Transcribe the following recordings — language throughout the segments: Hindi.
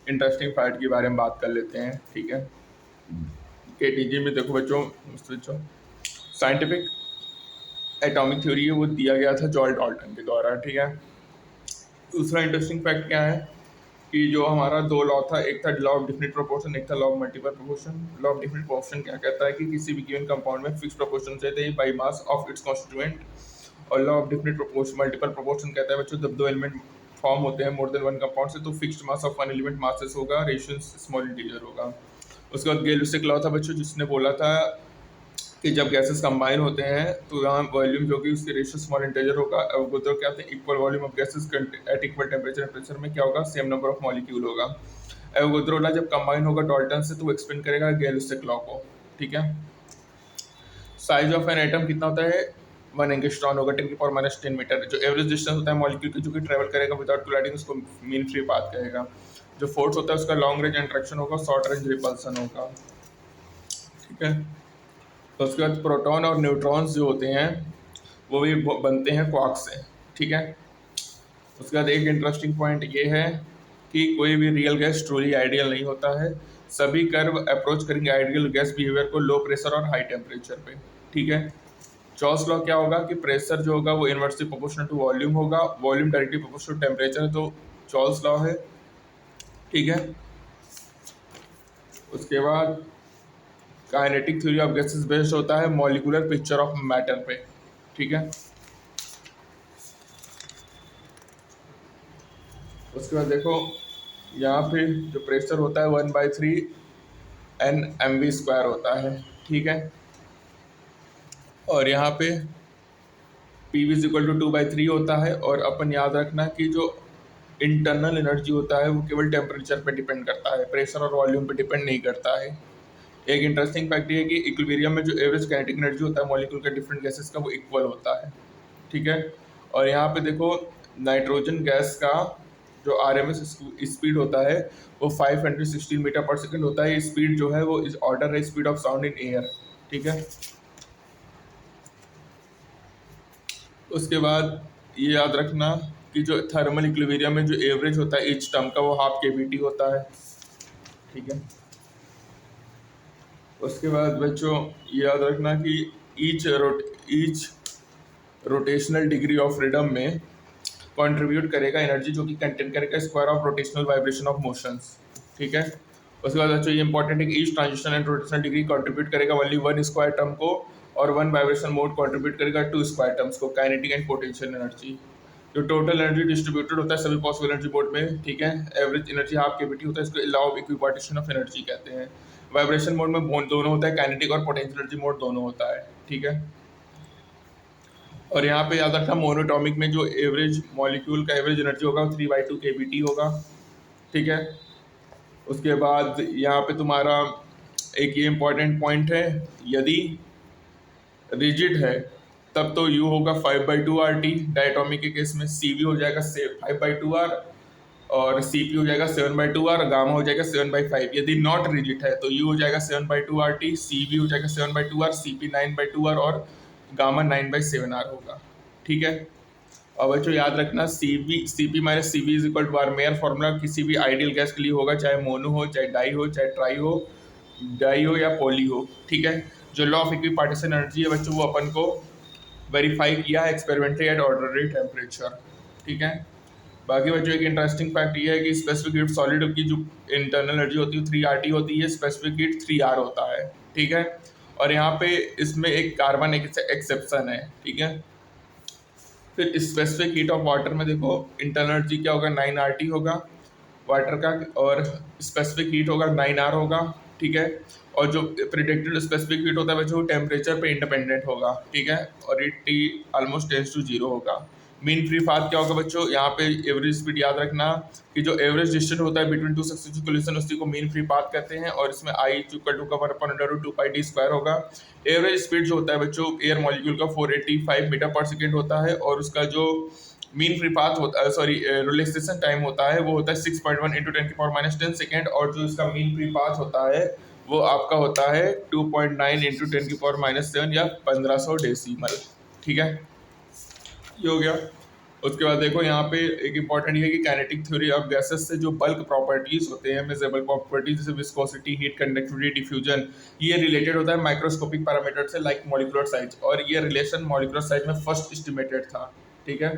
इंटरेस्टिंग फैक्ट के बारे में बात कर लेते हैं। ठीक है, केटीजी में देखो बच्चों साइंटिफिक एटॉमिक थ्योरी है वो दिया गया था जॉर्ज डाल्टन के द्वारा। ठीक है, दूसरा इंटरेस्टिंग फैक्ट क्या है कि जो हमारा दो लॉ था, एक था लॉ ऑफ डिफिनिट प्रोपोर्शन, एक था law of multiple proportion. Law of definite proportion क्या कहता है कि किसी भी गिवन कंपाउंड में फिक्स प्रोपोर्शन रहते हैं by mass of its constituent. और law of definite proportion multiple proportion कहता है बच्चों जब दो एलिमेंट फॉर्म होते हैं मोर देन वन कंपाउंड से तो fixed mass of one element masses होगा, रेशियो स्मॉल इंटीजर होगा। उसके बाद गेल-लुसिक लॉ था बच्चों जिसने बोला था कि जब गैसेस कंबाइन होते हैं तो यहाँ वॉल्यूम जो कि उसकी रेशियो स्मॉल इंटीजर होगा। एवोगैड्रो क्या होते हैं equal volume of gases at equal temperature and pressure में क्या होगा सेम नंबर ऑफ मॉलिक्यूल होगा। एवोगैड्रो लॉ जब कंबाइन होगा डाल्टन से तो वो एक्सप्लेन करेगा गेल-लुसिक लॉ को। ठीक है, साइज ऑफ एन एटम कितना होता है 1 एंगस्ट्रॉन होगा 10⁻⁻10 मीटर। जो एवरेज डिस्टेंस होता है मॉलिक्यूल की जो कि ट्रेवल करेगा विदाउट कोलाइडिंग उसको मीन फ्री पाथ कहेगा। जो फोर्स होता है उसका लॉन्ग रेंज इंटरेक्शन होगा, शॉर्ट रेंज रिपल्सन होगा। ठीक है, तो उसके बाद प्रोटॉन और न्यूट्रॉन्स जो होते हैं वो भी बनते हैं क्वार्क से। ठीक है, उसके बाद एक इंटरेस्टिंग पॉइंट ये है कि कोई भी रियल गैस ट्रूली आइडियल नहीं होता है। सभी कर्व अप्रोच करेंगे आइडियल गैस बिहेवियर को लो प्रेशर और हाई टेम्परेचर पे। ठीक है, चॉस लॉ क्या होगा कि प्रेशर जो होगा वो इनवर्सली प्रोपोर्शनल टू वॉल्यूम होगा, volume directly proportional to temperature, तो चॉस लॉ है। ठीक है, उसके बाद kinetic theory of gases based होता है मॉलिक्यूलर पिक्चर ऑफ मैटर पे। ठीक है, उसके बाद देखो यहाँ पे जो प्रेशर होता है 1/3 Nmv² होता है। ठीक है, और यहाँ पे PV = 2/3 होता है। और अपन याद रखना कि जो इंटरनल एनर्जी होता है वो केवल टेम्परेचर पे डिपेंड करता है, प्रेशर और वॉल्यूम पे डिपेंड नहीं करता है। एक इंटरेस्टिंग फैक्ट ये है कि इक्विलिब्रियम में जो एवरेज काइनेटिक एनर्जी होता है मॉलिक्यूल के डिफरेंट गैसेस का वो इक्वल होता है। ठीक है, और यहाँ पे देखो नाइट्रोजन गैस का जो RMS स्पीड होता है वो 516 मीटर पर सेकेंड होता है। स्पीड जो है वो इस ऑर्डर है speed of sound in air. ठीक है, उसके बाद ये याद रखना कि जो थर्मल इक्विलिब्रियम में जो एवरेज होता है ईच टर्म का वो ½ kBt होता है। ठीक है, उसके बाद बच्चों ये याद रखना कि each rotational degree of freedom में कंट्रीब्यूट करेगा एनर्जी जो कि कंटेन करेगा square of rotational vibration of motions. ठीक है, उसके बाद बच्चों ये इंपॉर्टेंट है कि each transition and rotational degree contribute करेगा ओनली 1 स्क्वायर टर्म को और 1 वाइब्रेशन मोड कंट्रीब्यूट करेगा 2 स्क्वायर टर्म्स को, काइनेटिक एंड पोटेंशियल एनर्जी। जो टोटल एनर्जी डिस्ट्रीब्यूटेड होता है सभी पॉसिबल एनर्जी मोड में। ठीक है, एवरेज एनर्जी ½ kBt होता है, इसको law of equipartition of energy कहते हैं। वाइब्रेशन मोड में दोनों होता है, काइनेटिक और पोटेंशियल एनर्जी मोड दोनों होता है। ठीक है, और यहाँ पे याद रखना मोनोटॉमिक में जो एवरेज मॉलिक्यूल का एवरेज एनर्जी होगा 3/2 kBt होगा। ठीक है, उसके बाद यहाँ पे तुम्हारा एक ये इम्पॉर्टेंट पॉइंट है, यदि रिजिड है तब तो U होगा 5/2 RT, डायटोमिक के केस में CV हो जाएगा 5/2 R और CP हो जाएगा 7/2 R, गामा हो जाएगा 7/5। यदि नॉट रिजिड है तो U हो जाएगा 7/2 RT, CV हो जाएगा 7/2 R, CP 9/2 R और गामा 9/7 R होगा। ठीक है, और बच्चों याद रखना CP - CV = R mayor formula किसी भी आइडियल गैस के लिए होगा, चाहे मोनो हो, चाहे डाई हो, चाहे ट्राई हो, डाई हो या पॉली हो। ठीक है, जो लॉ ऑफ इक्विपार्टीशन एनर्जी है बच्चों वो अपन को वेरीफाई किया है एक्सपेरिमेंटली एट ऑर्डिनरी टेम्परेचर। ठीक है, बाकी बच्चों एक इंटरेस्टिंग फैक्ट ये है कि स्पेसिफिक हीट सॉलिड की जो इंटरनल एनर्जी होती है 3RT होती है, स्पेसिफिक हीट 3R होता है। ठीक है, और यहाँ पे इसमें एक कार्बन एक्सेप्शन है। ठीक है, फिर स्पेसिफिक हीट ऑफ वाटर में देखो इंटरनल एनर्जी क्या होगा 9RT होगा वाटर का, और स्पेसिफिक हीट होगा 9R होगा। ठीक है, और जो प्रिडिक्टेड स्पेसिफिक हीट होता है बच्चों टेम्परेचर पे इंडिपेंडेंट होगा। ठीक है, और ये T ऑलमोस्ट टेंड्स टू 0 होगा। मीन फ्री पाथ क्या होगा बच्चों, यहाँ पे एवरेज स्पीड याद रखना कि जो एवरेज डिस्टेंस होता है बिटवीन टू सक्सेसिव कोलिशन उसी को मीन फ्री पाथ कहते हैं, और इसमें I = 1/√2πd² होगा। एवरेज स्पीड जो होता है बच्चों एयर मॉलिक्यूल का 485 मीटर पर सेकेंड होता है, और उसका जो मीन फ्री पाथ होता है रिलैक्सेशन टाइम होता है वो होता है 6.1 × 10⁻⁻10 सेकेंड, और जो इसका मीन फ्री पाथ होता है वो आपका होता है 2.9 × 10⁻⁷ या 1500 डेसिमल। ठीक है, ये हो गया। उसके बाद देखो यहाँ पे एक इंपॉर्टेंट ये है कि काइनेटिक थ्योरी ऑफ गैसेस से जो बल्क प्रॉपर्टीज होते हैं, मेजरेबल प्रॉपर्टीज जैसे विस्कोसिटी, हीट कंडक्टिविटी, डिफ्यूजन, ये रिलेटेड होता है माइक्रोस्कोपिक पैरामीटर से लाइक मॉलिक्यूलर साइज, और ये रिलेशन मॉलिक्यूलर साइज में फर्स्ट एस्टिमेटेड था। ठीक है,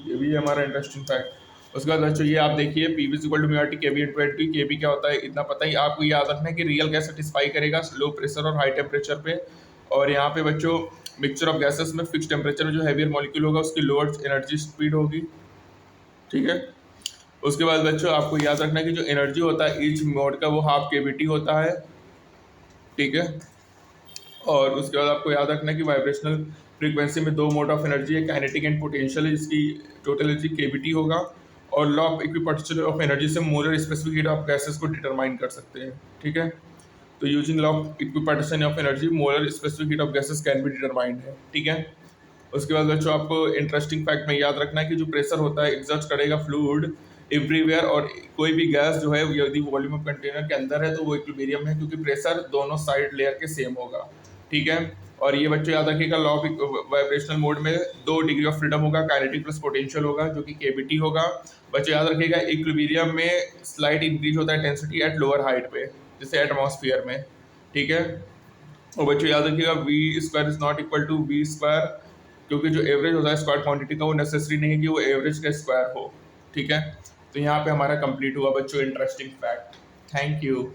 ये भी है हमारा इंटरेस्टिंग फैक्ट। उसके बाद बच्चों ये आप देखिए P V equal to mu R T, K V into N T. K V क्या होता है इतना पता ही, आपको याद रखना है कि रियल गैस सेटिस्फाई करेगा लो प्रेशर और हाई टेम्परेचर पे। और यहाँ पे बच्चों मिक्सचर ऑफ गैसेस में फिक्स टेम्परेचर में जो हैवियर मॉलिक्यूल होगा उसकी लोअर एनर्जी स्पीड होगी। ठीक है, उसके बाद बच्चों आपको याद रखना है कि जो एनर्जी होता है ईच मोड का वो हाफ केवीटी होता है। ठीक है, और उसके बाद आपको याद रखना है कि वाइब्रेशनल फ्रीक्वेंसी में दो मोड ऑफ एनर्जी है, काइनेटिक एंड पोटेंशियल है, जिसकी टोटल एनर्जी केवीटी होगा। और law of equipotential of energy से molar specific heat of gases को डिटरमाइन कर सकते हैं। ठीक है, तो using law of equipotential of energy molar specific heat of gases can be determined है। ठीक है, उसके बाद बच्चों आपको इंटरेस्टिंग फैक्ट में याद रखना है कि जो प्रेशर होता है एग्जर्ट करेगा फ्लूइड एवरीवेयर, और कोई भी गैस जो है यदि वॉल्यूम ऑफ कंटेनर के अंदर है तो वो इक्विलिब्रियम है, क्योंकि प्रेशर दोनों साइड लेयर के सेम होगा। ठीक है, और ये बच्चों याद रखिएगा लॉ ऑफ वाइब्रेशनल मोड में 2 डिग्री ऑफ फ्रीडम होगा, काइनेटिक प्लस पोटेंशियल होगा जो कि केवीटी होगा। बच्चों याद रखिएगा इक्विलिब्रियम में स्लाइट इंक्रीज होता है डेंसिटी एट लोअर हाइट पे, जैसे एटमॉस्फेयर में। ठीक है, और बच्चों याद रखिएगा V square is not equal to V square, क्योंकि जो एवरेज होता है स्क्वायर क्वांटिटी का वो नेसेसरी नहीं है कि वो एवरेज का स्क्वायर हो। ठीक है, तो यहाँ पे हमारा कंप्लीट हुआ बच्चों इंटरेस्टिंग फैक्ट। Thank you.